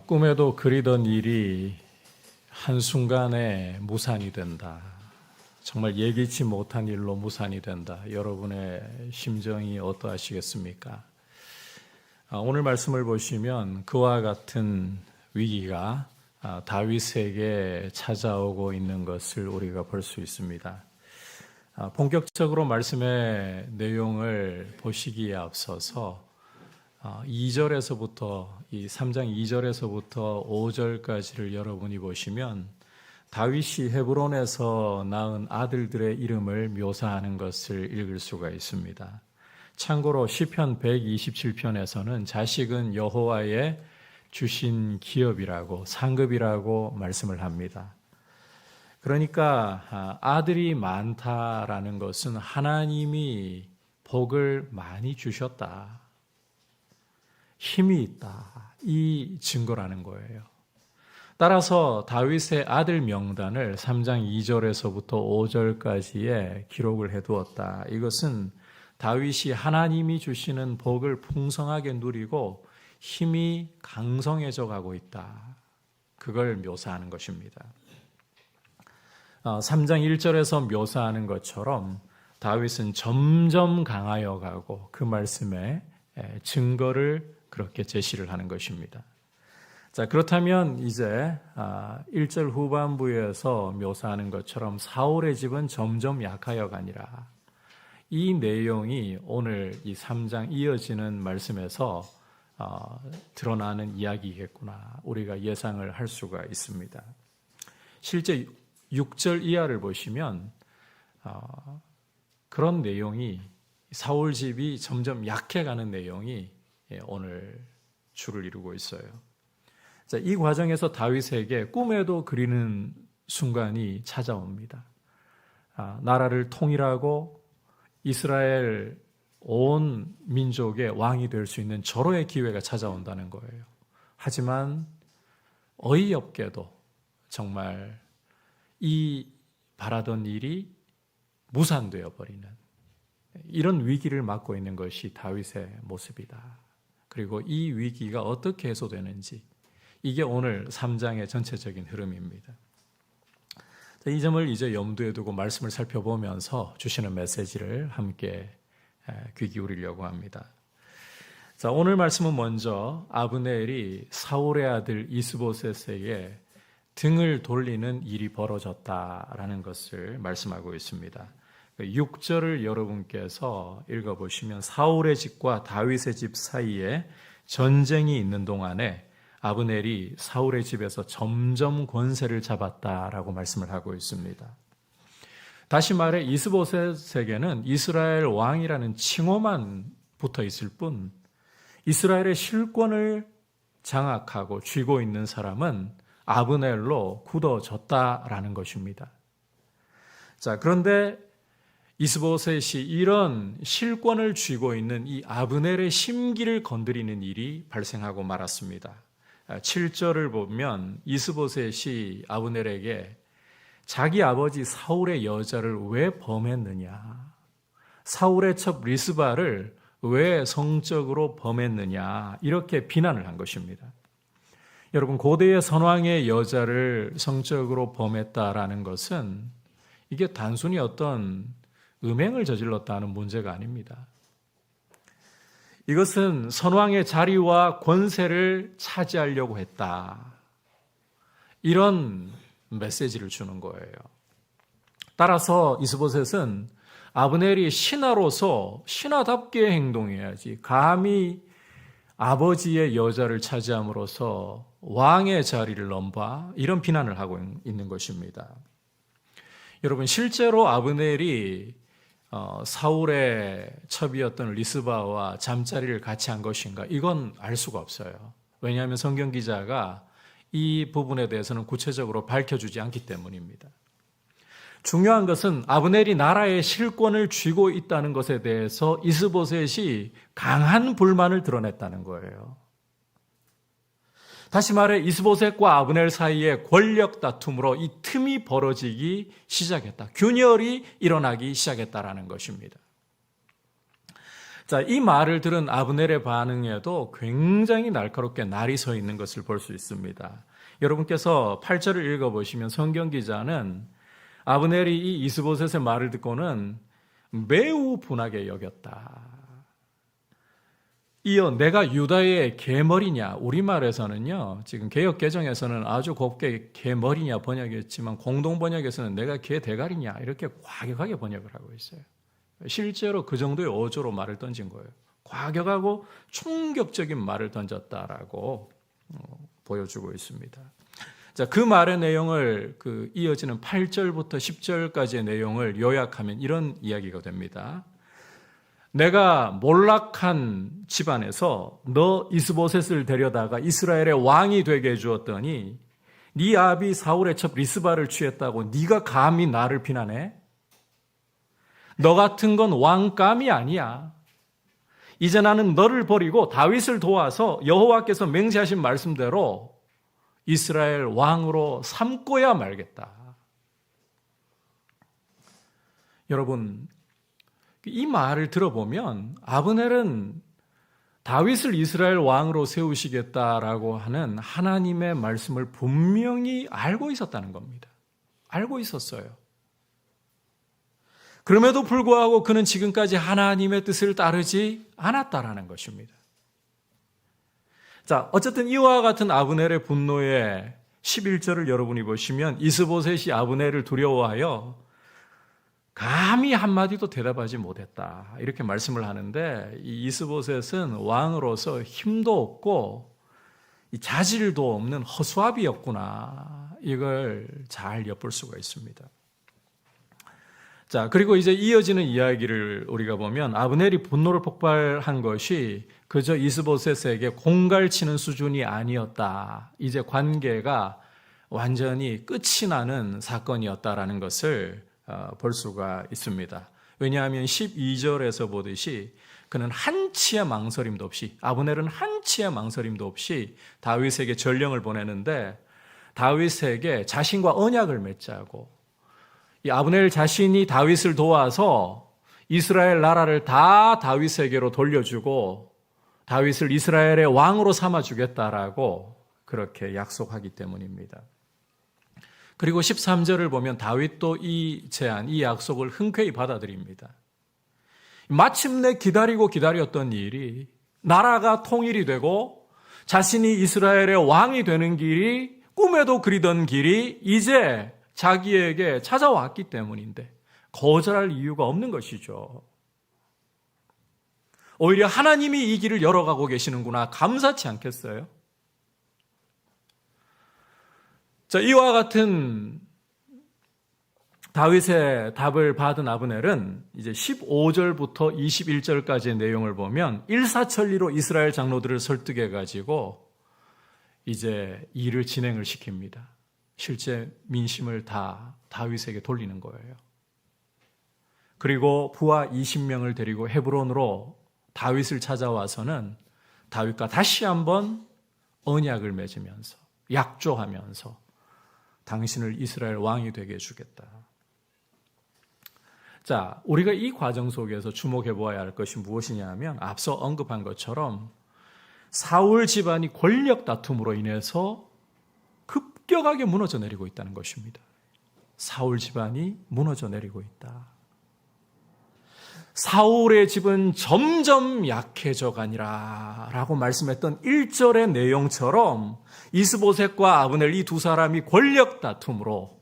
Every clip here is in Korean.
꿈에도 그리던 일이 한순간에 무산이 된다. 정말 예기치 못한 일로 무산이 된다. 여러분의 심정이 어떠하시겠습니까? 오늘 말씀을 보시면 그와 같은 위기가 다윗에게 찾아오고 있는 것을 우리가 볼 수 있습니다. 본격적으로 말씀의 내용을 보시기에 앞서서 2절에서부터 이 3장 2절에서부터 5절까지를 여러분이 보시면 다윗이 헤브론에서 낳은 아들들의 이름을 묘사하는 것을 읽을 수가 있습니다. 참고로 시편 127편에서는 자식은 여호와의 주신 기업이라고 상급이라고 말씀을 합니다. 그러니까 아들이 많다라는 것은 하나님이 복을 많이 주셨다. 힘이 있다. 이 증거라는 거예요. 따라서 다윗의 아들 명단을 3장 2절에서부터 5절까지의 기록을 해두었다. 이것은 다윗이 하나님이 주시는 복을 풍성하게 누리고 힘이 강성해져 가고 있다. 그걸 묘사하는 것입니다. 3장 1절에서 묘사하는 것처럼 다윗은 점점 강하여 가고 그 말씀에 증거를 그렇게 제시를 하는 것입니다. 자, 그렇다면 이제 1절 후반부에서 묘사하는 것처럼 사울의 집은 점점 약하여 가니라. 이 내용이 오늘 이 3장 이어지는 말씀에서 드러나는 이야기겠구나. 우리가 예상을 할 수가 있습니다. 실제 6절 이하를 보시면 그런 내용이 사울 집이 점점 약해가는 내용이 오늘 주를 이루고 있어요. 자, 이 과정에서 다윗에게 꿈에도 그리는 순간이 찾아옵니다. 나라를 통일하고 이스라엘 온 민족의 왕이 될 수 있는 절호의 기회가 찾아온다는 거예요. 하지만 어이없게도 정말 이 바라던 일이 무산되어 버리는 이런 위기를 맞고 있는 것이 다윗의 모습이다. 그리고 이 위기가 어떻게 해소되는지 이게 오늘 3장의 전체적인 흐름입니다. 이 점을 이제 염두에 두고 말씀을 살펴보면서 주시는 메시지를 함께 귀 기울이려고 합니다. 자, 오늘 말씀은 먼저 아브넬이 사울의 아들 이스보셋에게 등을 돌리는 일이 벌어졌다라는 것을 말씀하고 있습니다. 6절을 여러분께서 읽어보시면 사울의 집과 다윗의 집 사이에 전쟁이 있는 동안에 아브넬이 사울의 집에서 점점 권세를 잡았다라고 말씀을 하고 있습니다. 다시 말해 이스보셋에게는 이스라엘 왕이라는 칭호만 붙어 있을 뿐 이스라엘의 실권을 장악하고 쥐고 있는 사람은 아브넬로 굳어졌다라는 것입니다. 자, 그런데 이스보셋이 이런 실권을 쥐고 있는 이 아브넬의 심기를 건드리는 일이 발생하고 말았습니다. 7절을 보면 이스보셋이 아브넬에게 자기 아버지 사울의 여자를 왜 범했느냐, 사울의 첩 리스바를 왜 성적으로 범했느냐 이렇게 비난을 한 것입니다. 여러분, 고대의 선왕의 여자를 성적으로 범했다라는 것은 이게 단순히 어떤 음행을 저질렀다는 문제가 아닙니다. 이것은 선왕의 자리와 권세를 차지하려고 했다. 이런 메시지를 주는 거예요. 따라서 이스보셋은 아브넬이 신하로서 신하답게 행동해야지 감히 아버지의 여자를 차지함으로써 왕의 자리를 넘봐 이런 비난을 하고 있는 것입니다. 여러분, 실제로 아브넬이 사울의 첩이었던 리스바와 잠자리를 같이 한 것인가? 이건 알 수가 없어요. 왜냐하면 성경 기자가 이 부분에 대해서는 구체적으로 밝혀주지 않기 때문입니다. 중요한 것은 아브넬이 나라의 실권을 쥐고 있다는 것에 대해서 이스보셋이 강한 불만을 드러냈다는 거예요. 다시 말해 이스보셋과 아브넬 사이의 권력 다툼으로 이 틈이 벌어지기 시작했다. 균열이 일어나기 시작했다라는 것입니다. 자, 이 말을 들은 아브넬의 반응에도 굉장히 날카롭게 날이 서 있는 것을 볼 수 있습니다. 여러분께서 8절을 읽어보시면 성경 기자는 아브넬이 이 이스보셋의 말을 듣고는 매우 분하게 여겼다. 이어 내가 유다의 개머리냐, 우리말에서는요, 지금 개역개정에서는 아주 곱게 개머리냐 번역했지만 공동 번역에서는 내가 개 대가리냐 이렇게 과격하게 번역을 하고 있어요. 실제로 그 정도의 어조로 말을 던진 거예요. 과격하고 충격적인 말을 던졌다라고 보여주고 있습니다. 자, 그 말의 내용을 이어지는 8절부터 10절까지의 내용을 요약하면 이런 이야기가 됩니다. 내가 몰락한 집안에서 너 이스보셋을 데려다가 이스라엘의 왕이 되게 해주었더니 네 아비 사울의 첩 리스바를 취했다고 네가 감히 나를 비난해? 너 같은 건 왕감이 아니야. 이제 나는 너를 버리고 다윗을 도와서 여호와께서 맹세하신 말씀대로 이스라엘 왕으로 삼고야 말겠다. 여러분, 이 말을 들어보면 아브넬은 다윗을 이스라엘 왕으로 세우시겠다라고 하는 하나님의 말씀을 분명히 알고 있었다는 겁니다. 알고 있었어요. 그럼에도 불구하고 그는 지금까지 하나님의 뜻을 따르지 않았다라는 것입니다. 자, 어쨌든 이와 같은 아브넬의 분노에 11절을 여러분이 보시면 이스보셋이 아브넬을 두려워하여 감히 한마디도 대답하지 못했다. 이렇게 말씀을 하는데 이 이스보셋은 왕으로서 힘도 없고 자질도 없는 허수아비였구나. 이걸 잘 엿볼 수가 있습니다. 자, 그리고 이제 이어지는 이야기를 우리가 보면 아브넬이 분노를 폭발한 것이 그저 이스보셋에게 공갈치는 수준이 아니었다. 이제 관계가 완전히 끝이 나는 사건이었다라는 것을 볼 수가 있습니다. 왜냐하면 12절에서 보듯이 그는 한치의 망설임도 없이, 아브넬은 한치의 망설임도 없이 다윗에게 전령을 보내는데 다윗에게 자신과 언약을 맺자고, 이 아브넬 자신이 다윗을 도와서 이스라엘 나라를 다 다윗에게로 돌려주고 다윗을 이스라엘의 왕으로 삼아주겠다라고 그렇게 약속하기 때문입니다. 그리고 13절을 보면 다윗도 이 제안, 이 약속을 흔쾌히 받아들입니다. 마침내 기다렸던 일이 나라가 통일이 되고 자신이 이스라엘의 왕이 되는 길이, 꿈에도 그리던 길이 이제 자기에게 찾아왔기 때문인데 거절할 이유가 없는 것이죠. 오히려 하나님이 이 길을 열어가고 계시는구나, 감사치 않겠어요? 자, 이와 같은 다윗의 답을 받은 아브넬은 이제 15절부터 21절까지의 내용을 보면 일사천리로 이스라엘 장로들을 설득해가지고 이제 일을 진행을 시킵니다. 실제 민심을 다 다윗에게 돌리는 거예요. 그리고 부하 20명을 데리고 헤브론으로 다윗을 찾아와서는 다윗과 다시 한번 언약을 맺으면서 약조하면서 당신을 이스라엘 왕이 되게 해주겠다. 자, 우리가 이 과정 속에서 주목해 보아야 할 것이 무엇이냐 하면 앞서 언급한 것처럼 사울 집안이 권력 다툼으로 인해서 급격하게 무너져 내리고 있다는 것입니다. 사울 집안이 무너져 내리고 있다. 사울의 집은 점점 약해져 가니라 라고 말씀했던 1절의 내용처럼 이스보셋과 아브넬 이 두 사람이 권력 다툼으로,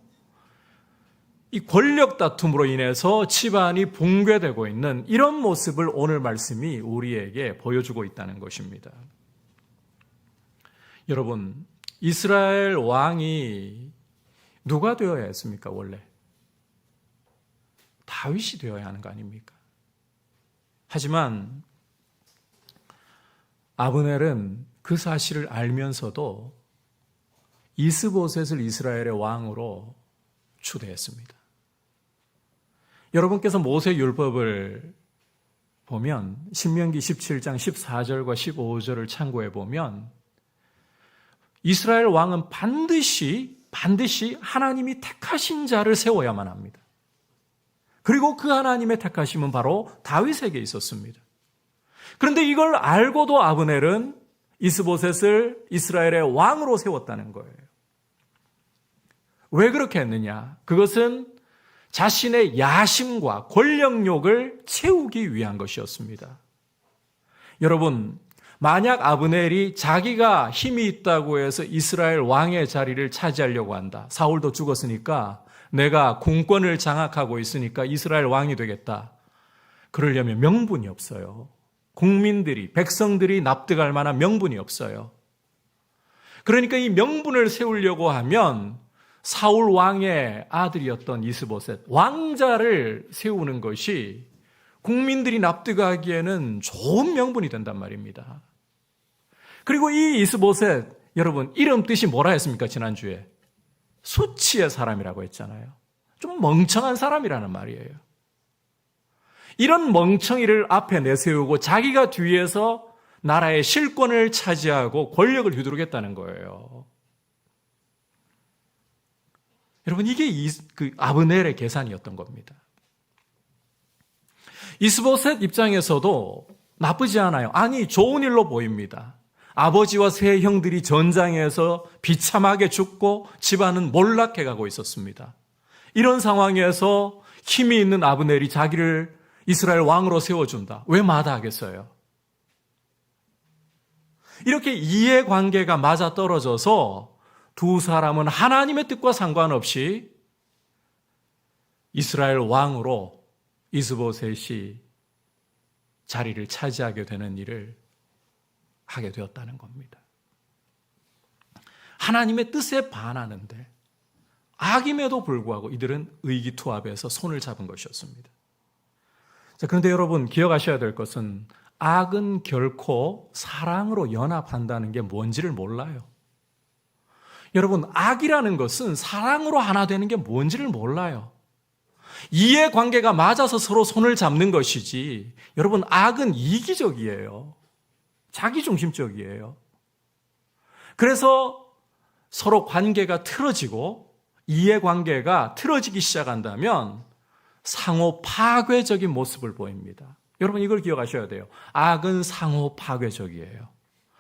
이 권력 다툼으로 인해서 집안이 붕괴되고 있는 이런 모습을 오늘 말씀이 우리에게 보여주고 있다는 것입니다. 여러분, 이스라엘 왕이 누가 되어야 했습니까? 원래 다윗이 되어야 하는 거 아닙니까? 하지만 아브넬은 그 사실을 알면서도 이스보셋을 이스라엘의 왕으로 추대했습니다. 여러분께서 모세 율법을 보면 신명기 17장 14절과 15절을 참고해 보면 이스라엘 왕은 반드시 하나님이 택하신 자를 세워야만 합니다. 그리고 그 하나님의 택하심은 바로 다윗에게 있었습니다. 그런데 이걸 알고도 아브넬은 이스보셋을 이스라엘의 왕으로 세웠다는 거예요. 왜 그렇게 했느냐? 그것은 자신의 야심과 권력욕을 채우기 위한 것이었습니다. 여러분, 만약 아브넬이 자기가 힘이 있다고 해서 이스라엘 왕의 자리를 차지하려고 한다. 사울도 죽었으니까 내가 군권을 장악하고 있으니까 이스라엘 왕이 되겠다. 그러려면 명분이 없어요. 국민들이, 백성들이 납득할 만한 명분이 없어요. 그러니까 이 명분을 세우려고 하면 사울 왕의 아들이었던 이스보셋, 왕자를 세우는 것이 국민들이 납득하기에는 좋은 명분이 된단 말입니다. 그리고 이 이스보셋, 여러분 이름 뜻이 뭐라 했습니까? 지난주에 수치의 사람이라고 했잖아요. 좀 멍청한 사람이라는 말이에요. 이런 멍청이를 앞에 내세우고 자기가 뒤에서 나라의 실권을 차지하고 권력을 휘두르겠다는 거예요. 여러분, 이게 아브넬의 계산이었던 겁니다. 이스보셋 입장에서도 나쁘지 않아요. 아니, 좋은 일로 보입니다. 아버지와 세 형들이 전장에서 비참하게 죽고 집안은 몰락해가고 있었습니다. 이런 상황에서 힘이 있는 아브넬이 자기를 이스라엘 왕으로 세워준다. 왜 마다하겠어요? 이렇게 이해관계가 맞아떨어져서 두 사람은 하나님의 뜻과 상관없이 이스라엘 왕으로 이스보셋이 자리를 차지하게 되는 일을 하게 되었다는 겁니다. 하나님의 뜻에 반하는데 악임에도 불구하고 이들은 의기투합해서 손을 잡은 것이었습니다. 자, 그런데 여러분 기억하셔야 될 것은 악은 결코 사랑으로 연합한다는 게 뭔지를 몰라요. 여러분, 악이라는 것은 사랑으로 하나 되는 게 뭔지를 몰라요. 이해관계가 맞아서 서로 손을 잡는 것이지, 여러분, 악은 이기적이에요. 자기중심적이에요. 그래서 서로 관계가 틀어지고 이해관계가 틀어지기 시작한다면 상호 파괴적인 모습을 보입니다. 여러분, 이걸 기억하셔야 돼요. 악은 상호 파괴적이에요.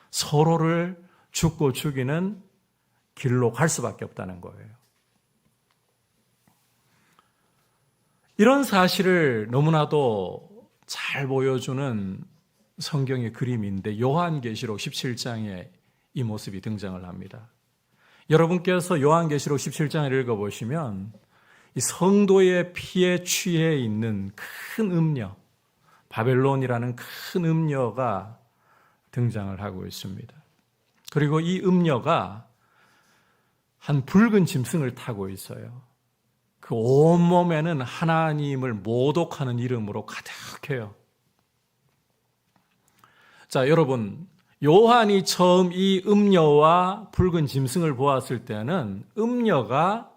서로를 죽고 죽이는 길로 갈 수밖에 없다는 거예요. 이런 사실을 너무나도 잘 보여주는 성경의 그림인데 요한계시록 17장에 이 모습이 등장을 합니다. 여러분께서 요한계시록 17장을 읽어보시면 이 성도의 피에 취해 있는 큰 음녀, 바벨론이라는 큰 음녀가 등장을 하고 있습니다. 그리고 이 음녀가 한 붉은 짐승을 타고 있어요. 그 온몸에는 하나님을 모독하는 이름으로 가득해요. 자, 여러분, 요한이 처음 이 음녀와 붉은 짐승을 보았을 때는 음녀가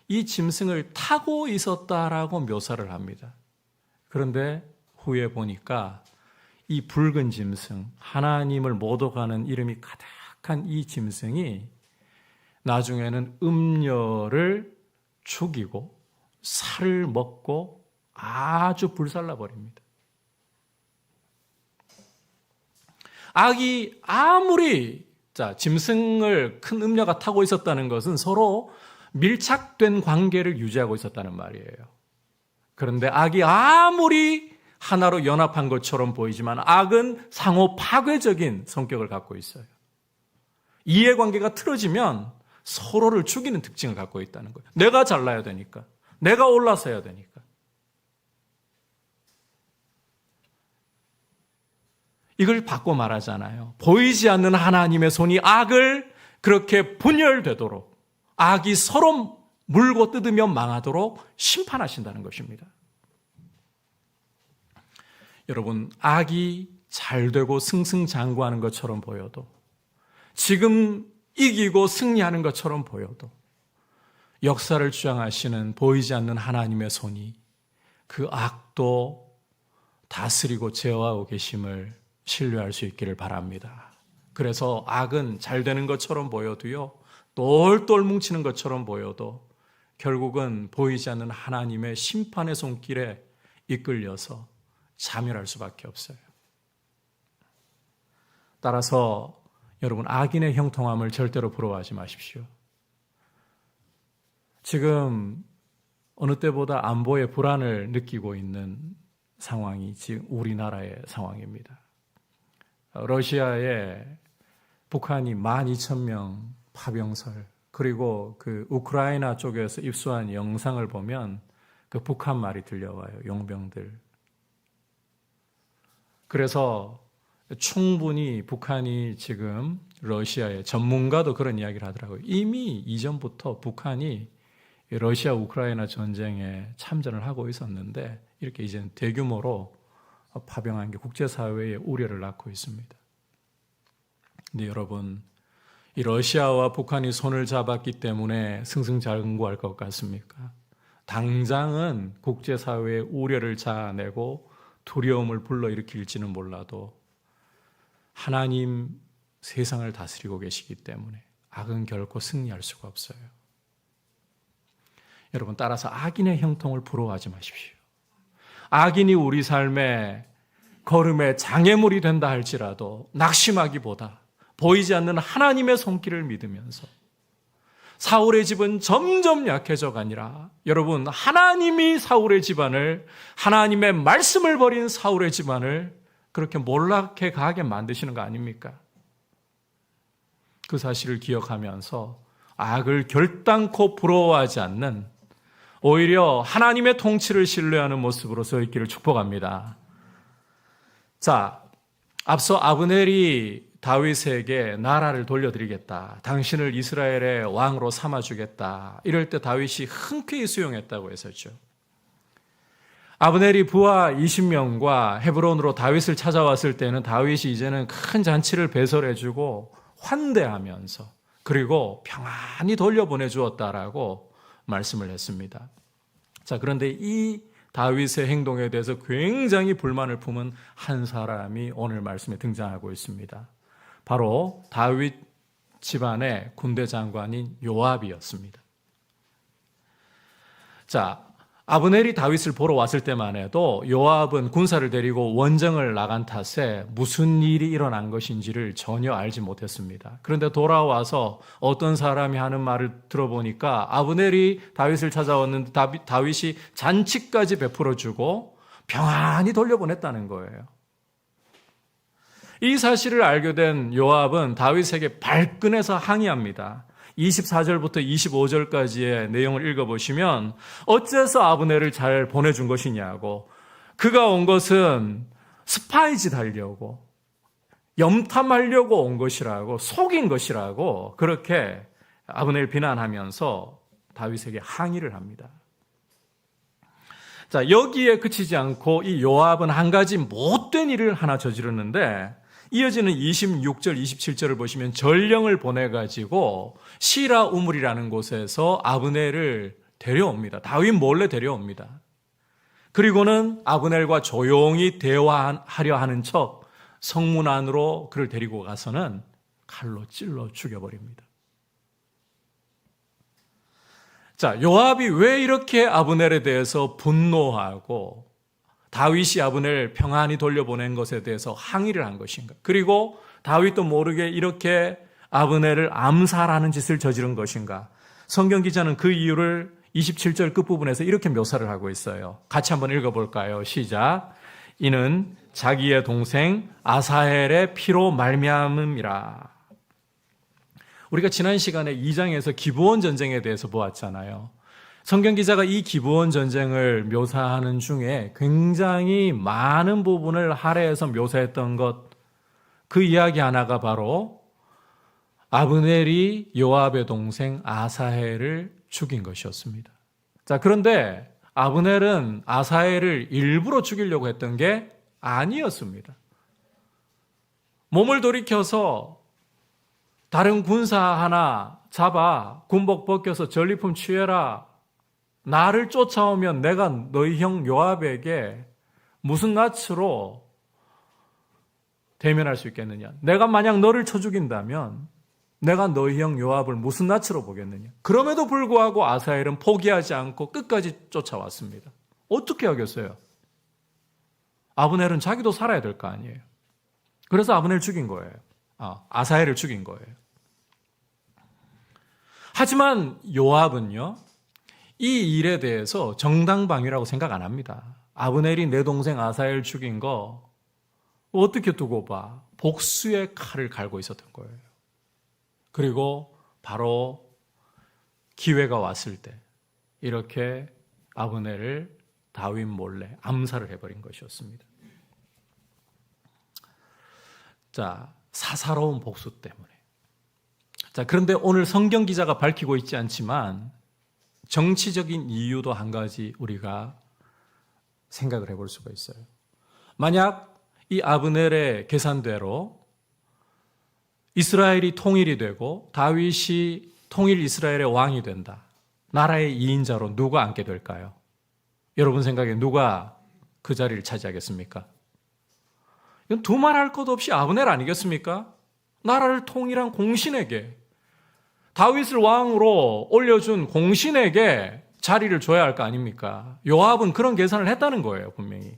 이 짐승을 타고 있었다라고 묘사를 합니다. 그런데 후에 보니까 이 붉은 짐승, 하나님을 모독하는 이름이 가득한 이 짐승이 나중에는 음녀를 죽이고 살을 먹고 아주 불살라 버립니다. 악이 아무리 짐승을 큰 음녀가 타고 있었다는 것은 서로 밀착된 관계를 유지하고 있었다는 말이에요. 그런데 악이 아무리 하나로 연합한 것처럼 보이지만 악은 상호 파괴적인 성격을 갖고 있어요. 이해관계가 틀어지면 서로를 죽이는 특징을 갖고 있다는 거예요. 내가 잘나야 되니까. 내가 올라서야 되니까. 이걸 바꿔 말하잖아요. 보이지 않는 하나님의 손이 악을 그렇게 분열되도록, 악이 서로 물고 뜯으며 망하도록 심판하신다는 것입니다. 여러분, 악이 잘되고 승승장구하는 것처럼 보여도, 지금 이기고 승리하는 것처럼 보여도 역사를 주장하시는 보이지 않는 하나님의 손이 그 악도 다스리고 제어하고 계심을 신뢰할 수 있기를 바랍니다. 그래서 악은 잘 되는 것처럼 보여도요, 똘똘 뭉치는 것처럼 보여도 결국은 보이지 않는 하나님의 심판의 손길에 이끌려서 자멸할 수밖에 없어요. 따라서 여러분, 악인의 형통함을 절대로 부러워하지 마십시오. 지금 어느 때보다 안보의 불안을 느끼고 있는 상황이 지금 우리나라의 상황입니다. 러시아에 북한이 12,000명 파병설, 그리고 그 우크라이나 쪽에서 입수한 영상을 보면 그 북한 말이 들려와요. 용병들. 그래서 충분히 북한이 지금 러시아의 전문가도 그런 이야기를 하더라고요. 이미 이전부터 북한이 러시아 우크라이나 전쟁에 참전을 하고 있었는데 이렇게 이제 대규모로 파병한 게 국제사회의 우려를 낳고 있습니다. 근데 여러분, 이 러시아와 북한이 손을 잡았기 때문에 승승장구할 것 같습니까? 당장은 국제사회의 우려를 자아내고 두려움을 불러일으킬지는 몰라도 하나님 세상을 다스리고 계시기 때문에 악은 결코 승리할 수가 없어요. 여러분, 따라서 악인의 형통을 부러워하지 마십시오. 악인이 우리 삶의 걸음에 장애물이 된다 할지라도 낙심하기보다 보이지 않는 하나님의 손길을 믿으면서 사울의 집은 점점 약해져 가니라. 여러분, 하나님이 사울의 집안을, 하나님의 말씀을 버린 사울의 집안을 그렇게 몰락해 가게 만드시는 거 아닙니까? 그 사실을 기억하면서 악을 결단코 부러워하지 않는, 오히려 하나님의 통치를 신뢰하는 모습으로 서 있기를 축복합니다. 자, 앞서 아브넬이 다윗에게 나라를 돌려드리겠다, 당신을 이스라엘의 왕으로 삼아주겠다, 이럴 때 다윗이 흔쾌히 수용했다고 했었죠. 아브넬이 부하 20명과 헤브론으로 다윗을 찾아왔을 때는 다윗이 이제는 큰 잔치를 배설해주고 환대하면서, 그리고 평안히 돌려보내 주었다라고 말씀을 했습니다. 자, 그런데 이 다윗의 행동에 대해서 굉장히 불만을 품은 한 사람이 오늘 말씀에 등장하고 있습니다. 바로 다윗 집안의 군대 장관인 요압이었습니다. 자, 아브넬이 다윗을 보러 왔을 때만 해도 요압은 군사를 데리고 원정을 나간 탓에 무슨 일이 일어난 것인지를 전혀 알지 못했습니다. 그런데 돌아와서 어떤 사람이 하는 말을 들어보니까 아브넬이 다윗을 찾아왔는데 다윗이 잔치까지 베풀어주고 평안히 돌려보냈다는 거예요. 이 사실을 알게 된 요압은 다윗에게 발끈해서 항의합니다. 24절부터 25절까지의 내용을 읽어보시면 어째서 아브넬을 잘 보내준 것이냐고, 그가 온 것은 스파이짓 하려고, 염탐하려고 온 것이라고, 속인 것이라고 그렇게 아브넬을 비난하면서 다윗에게 항의를 합니다. 자, 여기에 그치지 않고 이 요압은 한 가지 못된 일을 하나 저지르는데, 이어지는 26절, 27절을 보시면 전령을 보내가지고 시라 우물이라는 곳에서 아브넬을 데려옵니다. 다윗 몰래 데려옵니다. 그리고는 아브넬과 조용히 대화하려 하는 척 성문 안으로 그를 데리고 가서는 칼로 찔러 죽여버립니다. 자, 요압이 왜 이렇게 아브넬에 대해서 분노하고 다윗이 아브넬을 평안히 돌려보낸 것에 대해서 항의를 한 것인가? 그리고 다윗도 모르게 이렇게 아브넬을 암살하는 짓을 저지른 것인가? 성경 기자는 그 이유를 27절 끝부분에서 이렇게 묘사를 하고 있어요. 같이 한번 읽어볼까요? 시작. 이는 자기의 동생 아사헬의 피로 말미암음이라. 우리가 지난 시간에 2장에서 기브온 전쟁에 대해서 보았잖아요. 성경 기자가 이 기브온 전쟁을 묘사하는 중에 굉장히 많은 부분을 할애해서 묘사했던 것, 그 이야기 하나가 바로 아브넬이 요압의 동생 아사헬을 죽인 것이었습니다. 자, 그런데 아브넬은 아사헬을 일부러 죽이려고 했던 게 아니었습니다. 몸을 돌이켜서 다른 군사 하나 잡아 군복 벗겨서 전리품 취해라, 나를 쫓아오면 내가 너희 형 요압에게 무슨 낯으로 대면할 수 있겠느냐? 내가 만약 너를 쳐 죽인다면 내가 너희 형 요압을 무슨 낯으로 보겠느냐? 그럼에도 불구하고 아사헬은 포기하지 않고 끝까지 쫓아왔습니다. 어떻게 하겠어요? 아브넬은 자기도 살아야 될 거 아니에요. 그래서 아브넬 죽인 거예요. 아사엘을 죽인 거예요. 하지만 요압은요, 이 일에 대해서 정당방위라고 생각 안 합니다. 아브넬이 내 동생 아사엘 죽인 거 어떻게 두고 봐. 복수의 칼을 갈고 있었던 거예요. 그리고 바로 기회가 왔을 때 이렇게 아브넬을 다윗 몰래 암살을 해버린 것이었습니다. 자, 사사로운 복수 때문에. 자, 그런데 오늘 성경 기자가 밝히고 있지 않지만 정치적인 이유도 한 가지 우리가 생각을 해볼 수가 있어요. 만약 이 아브넬의 계산대로 이스라엘이 통일이 되고 다윗이 통일 이스라엘의 왕이 된다. 나라의 2인자로 누가 앉게 될까요? 여러분 생각에 누가 그 자리를 차지하겠습니까? 이건 두말할 것 없이 아브넬 아니겠습니까? 나라를 통일한 공신에게, 다윗을 왕으로 올려준 공신에게 자리를 줘야 할 거 아닙니까? 요압은 그런 계산을 했다는 거예요, 분명히.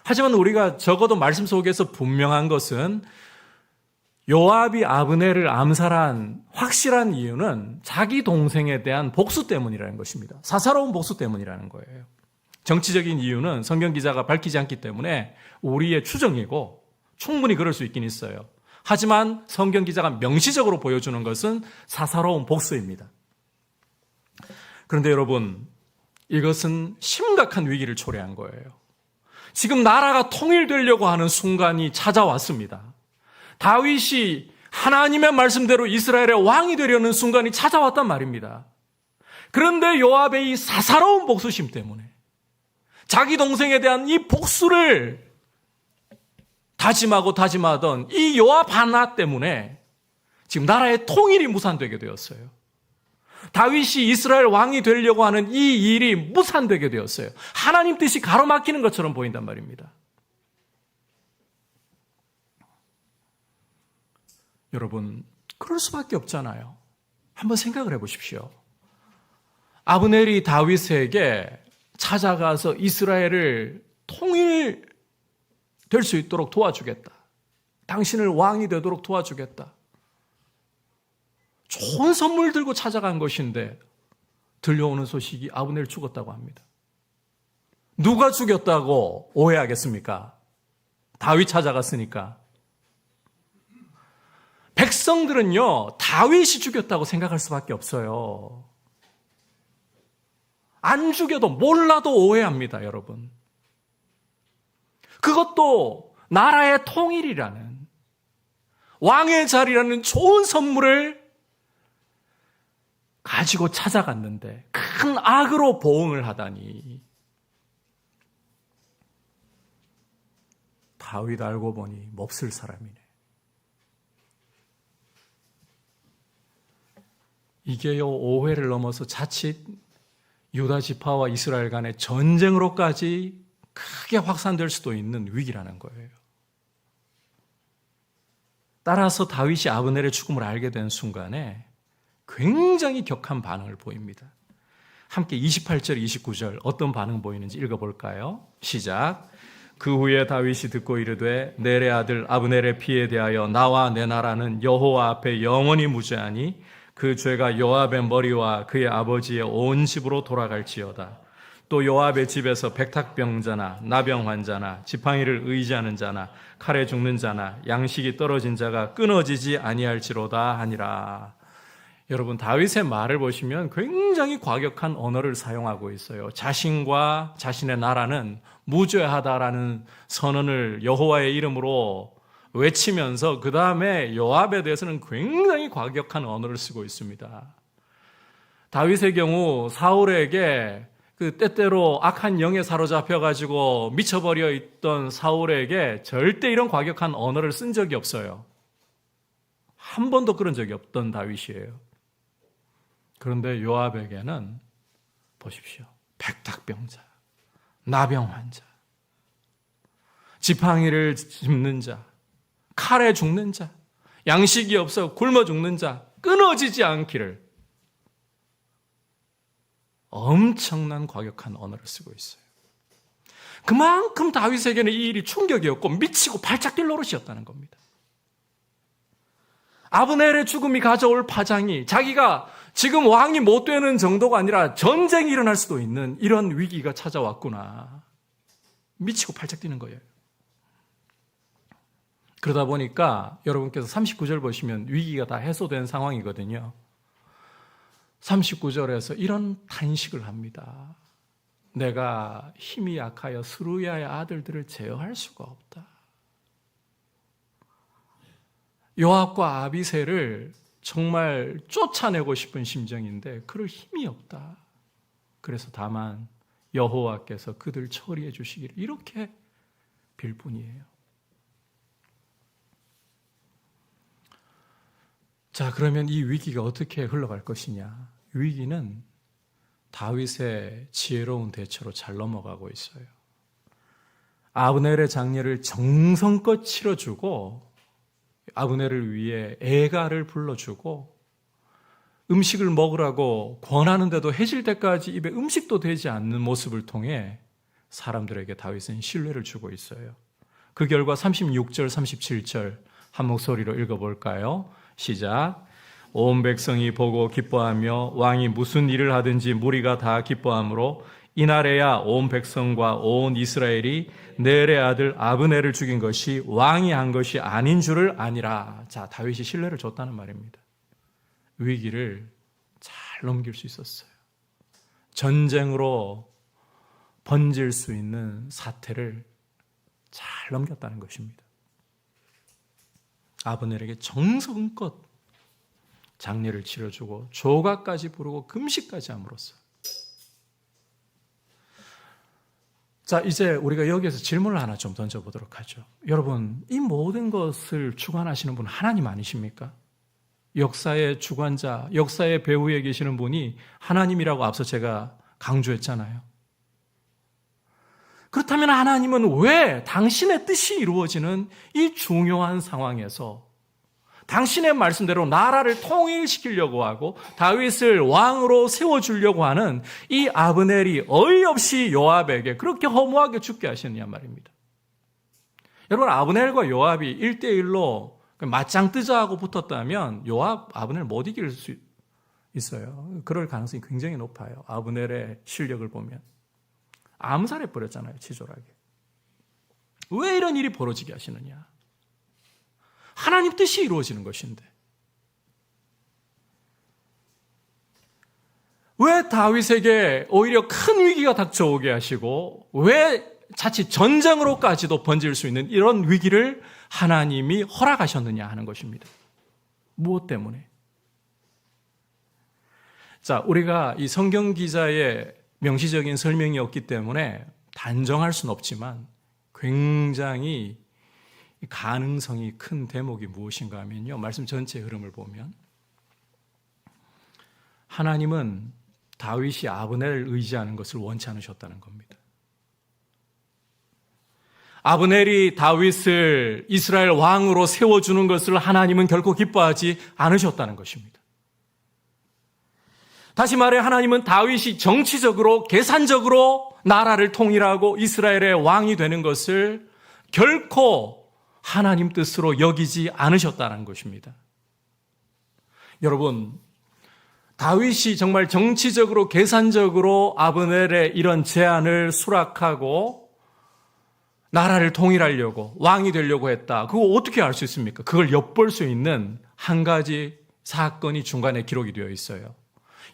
하지만 우리가 적어도 말씀 속에서 분명한 것은 요압이 아브넬을 암살한 확실한 이유는 자기 동생에 대한 복수 때문이라는 것입니다. 사사로운 복수 때문이라는 거예요. 정치적인 이유는 성경 기자가 밝히지 않기 때문에 우리의 추정이고 충분히 그럴 수 있긴 있어요. 하지만 성경 기자가 명시적으로 보여주는 것은 사사로운 복수입니다. 그런데 여러분, 이것은 심각한 위기를 초래한 거예요. 지금 나라가 통일되려고 하는 순간이 찾아왔습니다. 다윗이 하나님의 말씀대로 이스라엘의 왕이 되려는 순간이 찾아왔단 말입니다. 그런데 요압의 이 사사로운 복수심 때문에, 자기 동생에 대한 이 복수를 다짐하던 이 요압 하나 때문에 지금 나라의 통일이 무산되게 되었어요. 다윗이 이스라엘 왕이 되려고 하는 이 일이 무산되게 되었어요. 하나님 뜻이 가로막히는 것처럼 보인단 말입니다. 여러분, 그럴 수밖에 없잖아요. 한번 생각을 해보십시오. 아브넬이 다윗에게 찾아가서 이스라엘을 통일될 수 있도록 도와주겠다. 당신을 왕이 되도록 도와주겠다. 좋은 선물 들고 찾아간 것인데 들려오는 소식이 아브넬 죽었다고 합니다. 누가 죽였다고 오해하겠습니까? 다윗 찾아갔으니까. 백성들은요, 다윗이 죽였다고 생각할 수밖에 없어요. 안 죽여도 몰라도 오해합니다, 여러분. 그것도 나라의 통일이라는, 왕의 자리라는 좋은 선물을 가지고 찾아갔는데 큰 악으로 보응을 하다니. 다윗 알고 보니 몹쓸 사람이네. 이게요, 오해를 넘어서 자칫 유다 지파와 이스라엘 간의 전쟁으로까지 크게 확산될 수도 있는 위기라는 거예요. 따라서 다윗이 아브넬의 죽음을 알게 된 순간에 굉장히 격한 반응을 보입니다. 함께 28절, 29절 어떤 반응 보이는지 읽어볼까요? 시작. 그 후에 다윗이 듣고 이르되 넬의 아들 아브넬의 피에 대하여 나와 내 나라는 여호와 앞에 영원히 무죄하니 그 죄가 요압의 머리와 그의 아버지의 온 집으로 돌아갈지어다. 또 요압의 집에서 백탁병자나 나병 환자나 지팡이를 의지하는 자나 칼에 죽는 자나 양식이 떨어진 자가 끊어지지 아니할지로다 하니라. 여러분, 다윗의 말을 보시면 굉장히 과격한 언어를 사용하고 있어요. 자신과 자신의 나라는 무죄하다라는 선언을 여호와의 이름으로 외치면서 그 다음에 요압에 대해서는 굉장히 과격한 언어를 쓰고 있습니다. 다윗의 경우 사울에게 그 때때로 악한 영에 사로잡혀가지고 미쳐버려 있던 사울에게 절대 이런 과격한 언어를 쓴 적이 없어요. 한 번도 그런 적이 없던 다윗이에요. 그런데 요압에게는 보십시오. 백탁병자, 나병 환자, 지팡이를 짚는 자, 칼에 죽는 자, 양식이 없어 굶어 죽는 자, 끊어지지 않기를 엄청난 과격한 언어를 쓰고 있어요. 그만큼 다윗에게는 이 일이 충격이었고 미치고 발작 뛸 노릇이었다는 겁니다. 아브넬의 죽음이 가져올 파장이 자기가 지금 왕이 못 되는 정도가 아니라 전쟁이 일어날 수도 있는 이런 위기가 찾아왔구나. 미치고 팔짝 뛰는 거예요. 그러다 보니까 여러분께서 39절 보시면 위기가 다 해소된 상황이거든요. 39절에서 이런 탄식을 합니다. 내가 힘이 약하여 스루야의 아들들을 제어할 수가 없다. 요압과 아비새를 정말 쫓아내고 싶은 심정인데 그럴 힘이 없다. 그래서 다만 여호와께서 그들 처리해 주시기를 이렇게 빌 뿐이에요. 자, 그러면 이 위기가 어떻게 흘러갈 것이냐? 위기는 다윗의 지혜로운 대처로 잘 넘어가고 있어요. 아브넬의 장례를 정성껏 치러주고 아브넬을 위해 애가를 불러주고 음식을 먹으라고 권하는데도 해질 때까지 입에 음식도 되지 않는 모습을 통해 사람들에게 다윗은 신뢰를 주고 있어요. 그 결과 36절, 37절 한 목소리로 읽어볼까요? 시작. 온 백성이 보고 기뻐하며 왕이 무슨 일을 하든지 무리가 다 기뻐하므로 이날에야 온 백성과 온 이스라엘이 넬의 아들 아브넬을 죽인 것이 왕이 한 것이 아닌 줄을 아니라. 자, 다윗이 신뢰를 줬다는 말입니다. 위기를 잘 넘길 수 있었어요. 전쟁으로 번질 수 있는 사태를 잘 넘겼다는 것입니다. 아브넬에게 정성껏 장례를 치러주고 조각까지 부르고 금식까지 함으로써. 자, 이제 우리가 여기에서 질문을 하나 좀 던져보도록 하죠. 여러분, 이 모든 것을 주관하시는 분 하나님 아니십니까? 역사의 주관자, 역사의 배후에 계시는 분이 하나님이라고 앞서 제가 강조했잖아요. 그렇다면 하나님은 왜 당신의 뜻이 이루어지는 이 중요한 상황에서 당신의 말씀대로 나라를 통일시키려고 하고 다윗을 왕으로 세워주려고 하는 이 아브넬이 어이없이 요압에게 그렇게 허무하게 죽게 하시느냐 말입니다. 여러분, 아브넬과 요압이 1대1로 맞짱 뜨자하고 붙었다면 요압, 아브넬 못 이길 수 있어요. 그럴 가능성이 굉장히 높아요. 아브넬의 실력을 보면. 암살해버렸잖아요, 치졸하게. 왜 이런 일이 벌어지게 하시느냐? 하나님 뜻이 이루어지는 것인데. 왜 다윗에게 오히려 큰 위기가 닥쳐오게 하시고 왜 자칫 전쟁으로까지도 번질 수 있는 이런 위기를 하나님이 허락하셨느냐 하는 것입니다. 무엇 때문에? 자, 우리가 이 성경 기자의 명시적인 설명이 없기 때문에 단정할 수는 없지만 굉장히 가능성이 큰 대목이 무엇인가 하면요, 말씀 전체의 흐름을 보면 하나님은 다윗이 아브넬을 의지하는 것을 원치 않으셨다는 겁니다. 아브넬이 다윗을 이스라엘 왕으로 세워주는 것을 하나님은 결코 기뻐하지 않으셨다는 것입니다. 다시 말해 하나님은 다윗이 정치적으로 계산적으로 나라를 통일하고 이스라엘의 왕이 되는 것을 결코 하나님 뜻으로 여기지 않으셨다는 것입니다. 여러분, 다윗이 정말 정치적으로 계산적으로 아브넬의 이런 제안을 수락하고 나라를 통일하려고 왕이 되려고 했다. 그거 어떻게 알 수 있습니까? 그걸 엿볼 수 있는 한 가지 사건이 중간에 기록이 되어 있어요.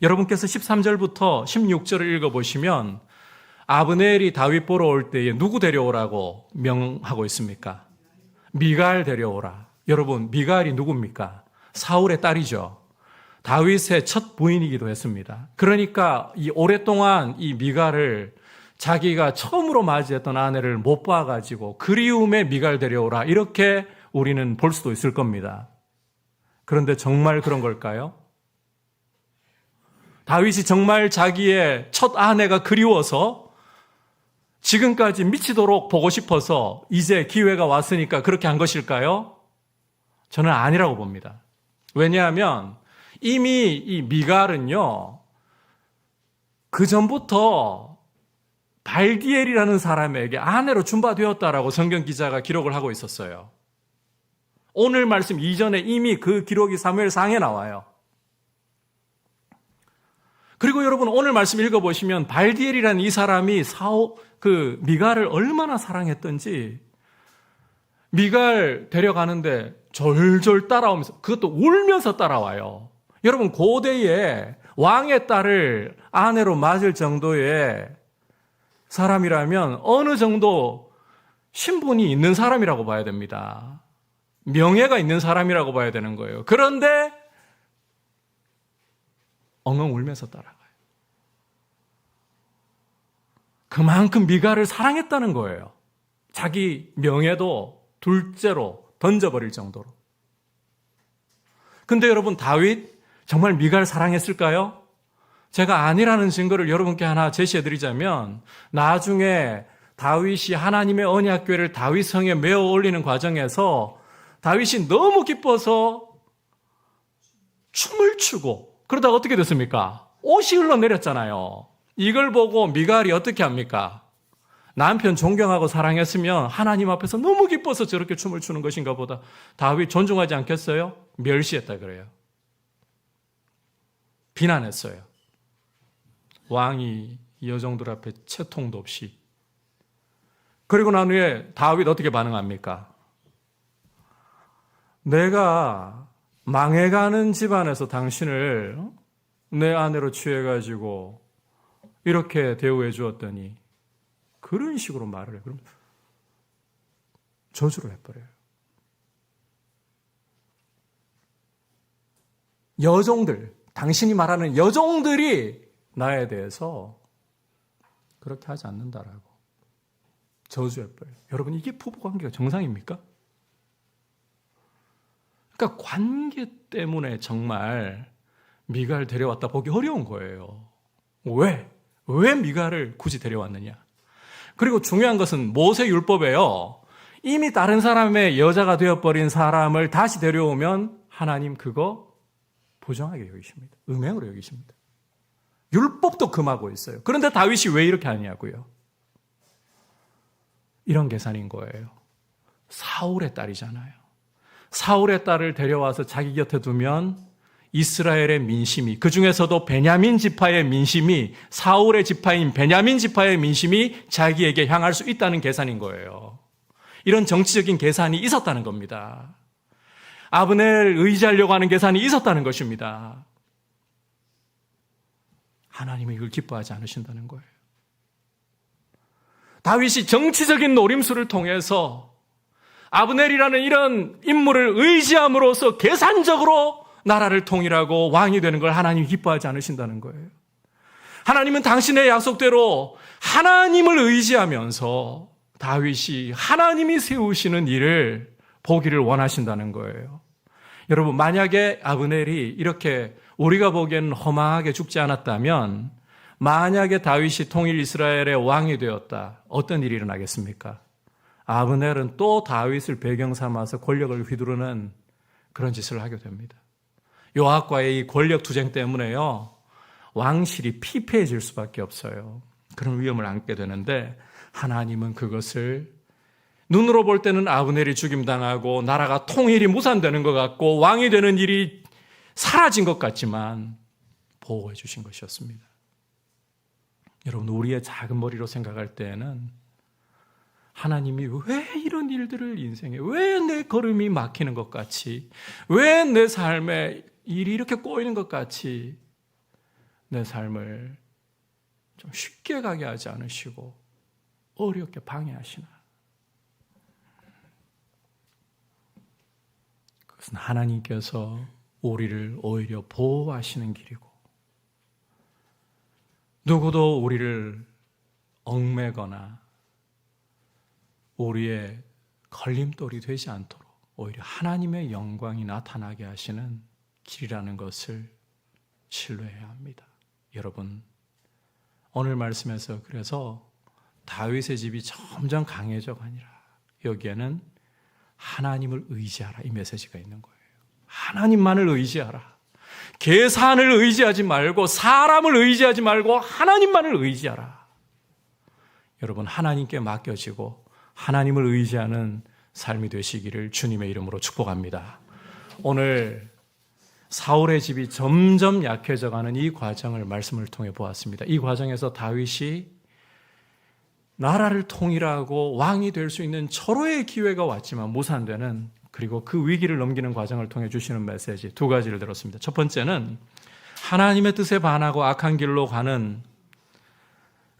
여러분께서 13절부터 16절을 읽어보시면 아브넬이 다윗 보러 올 때에 누구 데려오라고 명하고 있습니까? 미갈 데려오라. 여러분, 미갈이 누굽니까? 사울의 딸이죠. 다윗의 첫 부인이기도 했습니다. 그러니까 이 오랫동안 이 미갈을 자기가 처음으로 맞이했던 아내를 못 봐가지고 그리움에 미갈 데려오라, 이렇게 우리는 볼 수도 있을 겁니다. 그런데 정말 그런 걸까요? 다윗이 정말 자기의 첫 아내가 그리워서 지금까지 미치도록 보고 싶어서 이제 기회가 왔으니까 그렇게 한 것일까요? 저는 아니라고 봅니다. 왜냐하면 이미 이 미갈은요, 그 전부터 발디엘이라는 사람에게 아내로 준바되었다라고 성경 기자가 기록을 하고 있었어요. 오늘 말씀 이전에 이미 그 기록이 사무엘상에 나와요. 그리고 여러분 오늘 말씀 읽어보시면 발디엘이라는 이 사람이 미갈을 얼마나 사랑했던지 미갈 데려가는데 졸졸 따라오면서 그것도 울면서 따라와요. 여러분 고대에 왕의 딸을 아내로 맞을 정도의 사람이라면 어느 정도 신분이 있는 사람이라고 봐야 됩니다. 명예가 있는 사람이라고 봐야 되는 거예요. 그런데 엉엉 울면서 따라가요. 그만큼 미갈을 사랑했다는 거예요. 자기 명예도 둘째로 던져버릴 정도로. 근데 여러분 다윗 정말 미갈 사랑했을까요? 제가 아니라는 증거를 여러분께 하나 제시해드리자면 나중에 다윗이 하나님의 언약궤를 다윗성에 메어 올리는 과정에서 다윗이 너무 기뻐서 춤을 추고 그러다가 어떻게 됐습니까? 옷이 흘러내렸잖아요. 이걸 보고 미갈이 어떻게 합니까? 남편 존경하고 사랑했으면 하나님 앞에서 너무 기뻐서 저렇게 춤을 추는 것인가 보다. 다윗 존중하지 않겠어요? 멸시했다 그래요. 비난했어요. 왕이 여종들 앞에 채통도 없이. 그리고 난 후에 다윗 어떻게 반응합니까? 내가 망해가는 집안에서 당신을 내 아내로 취해가지고 이렇게 대우해 주었더니 그런 식으로 말을 해요. 그럼 저주를 해버려요. 여종들, 당신이 말하는 여종들이 나에 대해서 그렇게 하지 않는다라고 저주해버려요. 여러분 이게 부부관계가 정상입니까? 그러니까 관계 때문에 정말 미갈 데려왔다 보기 어려운 거예요. 왜 미갈을 굳이 데려왔느냐? 그리고 중요한 것은 모세율법에요. 이미 다른 사람의 여자가 되어버린 사람을 다시 데려오면 하나님 그거 부정하게 여기십니다. 음행으로 여기십니다. 율법도 금하고 있어요. 그런데 다윗이 왜 이렇게 하냐고요? 이런 계산인 거예요. 사울의 딸이잖아요. 사울의 딸을 데려와서 자기 곁에 두면 이스라엘의 민심이, 그 중에서도 베냐민 지파의 민심이, 사울의 지파인 베냐민 지파의 민심이 자기에게 향할 수 있다는 계산인 거예요. 이런 정치적인 계산이 있었다는 겁니다. 아브넬을 의지하려고 하는 계산이 있었다는 것입니다. 하나님이 이걸 기뻐하지 않으신다는 거예요. 다윗이 정치적인 노림수를 통해서 아브넬이라는 이런 인물을 의지함으로써 계산적으로 나라를 통일하고 왕이 되는 걸 하나님이 기뻐하지 않으신다는 거예요. 하나님은 당신의 약속대로 하나님을 의지하면서 다윗이 하나님이 세우시는 일을 보기를 원하신다는 거예요. 여러분 만약에 아브넬이 이렇게 우리가 보기에는 허망하게 죽지 않았다면 만약에 다윗이 통일 이스라엘의 왕이 되었다. 어떤 일이 일어나겠습니까? 아브넬은 또 다윗을 배경 삼아서 권력을 휘두르는 그런 짓을 하게 됩니다. 요압과의 이 권력 투쟁 때문에요. 왕실이 피폐해질 수밖에 없어요. 그런 위험을 안게 되는데 하나님은 그것을 눈으로 볼 때는 아브넬이 죽임당하고 나라가 통일이 무산되는 것 같고 왕이 되는 일이 사라진 것 같지만 보호해 주신 것이었습니다. 여러분 우리의 작은 머리로 생각할 때에는 하나님이 왜 이런 일들을 인생에 왜 내 걸음이 막히는 것 같이 왜 내 삶에 일이 이렇게 꼬이는 것 같이 내 삶을 좀 쉽게 가게 하지 않으시고 어렵게 방해하시나. 그것은 하나님께서 우리를 오히려 보호하시는 길이고 누구도 우리를 얽매거나 우리의 걸림돌이 되지 않도록 오히려 하나님의 영광이 나타나게 하시는 길이라는 것을 신뢰해야 합니다. 여러분 오늘 말씀에서 그래서 다윗의 집이 점점 강해져가 아니라 여기에는 하나님을 의지하라 이 메시지가 있는 거예요. 하나님만을 의지하라. 계산을 의지하지 말고 사람을 의지하지 말고 하나님만을 의지하라. 여러분 하나님께 맡겨지고 하나님을 의지하는 삶이 되시기를 주님의 이름으로 축복합니다. 오늘 사울의 집이 점점 약해져가는 이 과정을 말씀을 통해 보았습니다. 이 과정에서 다윗이 나라를 통일하고 왕이 될 수 있는 절호의 기회가 왔지만 무산되는, 그리고 그 위기를 넘기는 과정을 통해 주시는 메시지 두 가지를 들었습니다. 첫 번째는 하나님의 뜻에 반하고 악한 길로 가는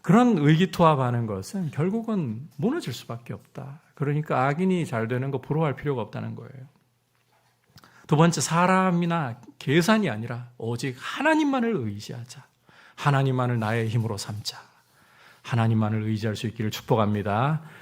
그런 의기투합하는 것은 결국은 무너질 수밖에 없다. 그러니까 악인이 잘 되는 거 부러워할 필요가 없다는 거예요. 두 번째, 사람이나 계산이 아니라 오직 하나님만을 의지하자. 하나님만을 나의 힘으로 삼자. 하나님만을 의지할 수 있기를 축복합니다.